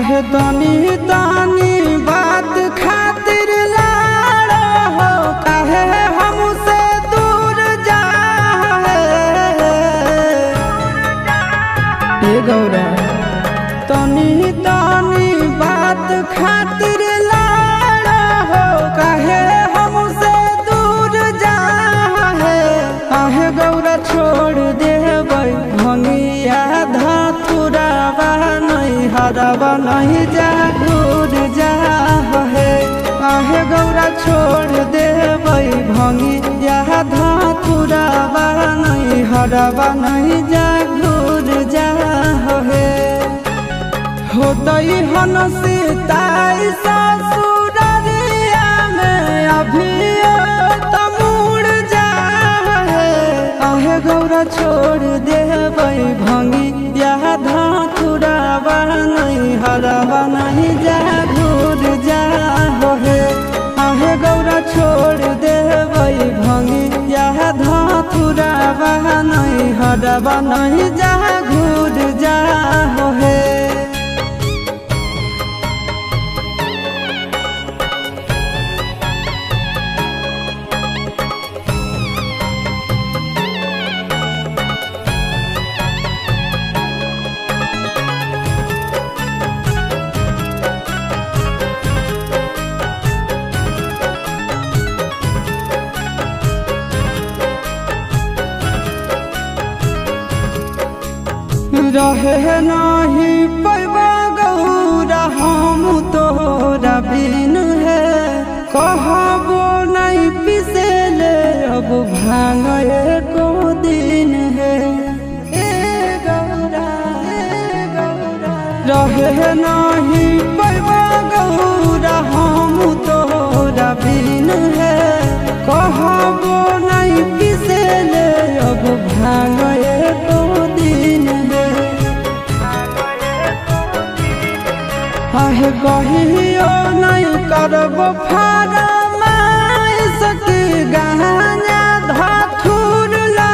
आहे तनी तनी बात खातिर लाड़ा हो काहे हमसे दूर जा गौरा तनी तनी बात खातिर लाड़ा हो काहे हमसे दूर जा आहे गौरा छोड़ देबै भंगिया धतुरावा नहीं हरावा नहीं जा घूर जा है आहे गौरा छोड़ देबै भंगिया धतुरावा नहीं हरावा नहीं जा घूर जा है होतई हन सीताई ससुररिया में अभी तमुड़ जा है आहे गौरा छोड़ देबै भंगिया धतुरावा नहीं हरावा नहीं जा घूर जा है आहे गौरा छोड़ देबै भंगिया धतुरावा नहीं हरावा नहीं जा घूर जा है रहे नहीं पैबा गौरा हम तोरा बिन है कहबो नहीं पिसेले अब भांग एको दिन है रहे नहीं पैबा गौरा हम तोरा बिन है कहबो नहीं पिसेले अब भांग एको दिन है आहे कहियो नहीं करब फरमाइश की गहना धतुर ला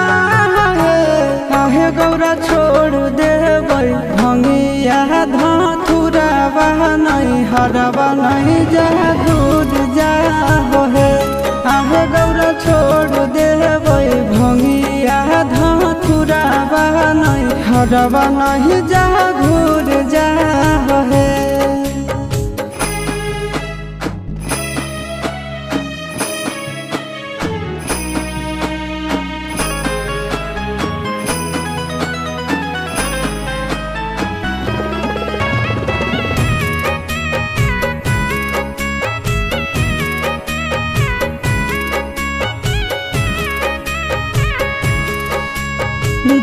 आहे गौरा छोड़ देबै भंगिया धतुरावा नहीं हरावा नहीं जा घूर जा है आहे गौरा छोड़ देबै भंगिया धतुरावा नहीं हरावा नहीं जा घूर जा है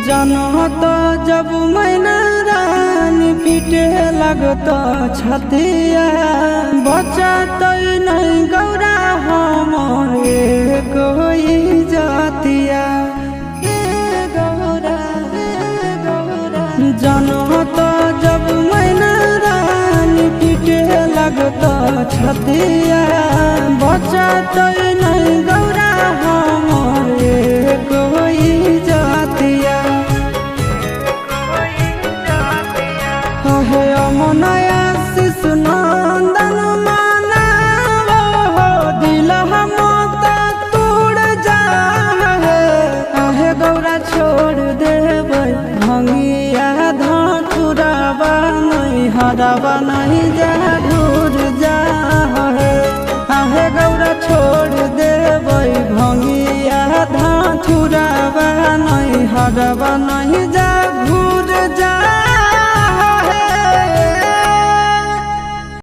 जनत जब मैना रानी पीटे लगत छतिया बचत नहीं गौरा हम कोई जातिया जनत जब मैना रानी पीटे लगत छतिया बचत नहीं गौरा हम कोई जातिया है अमनया शिशुनान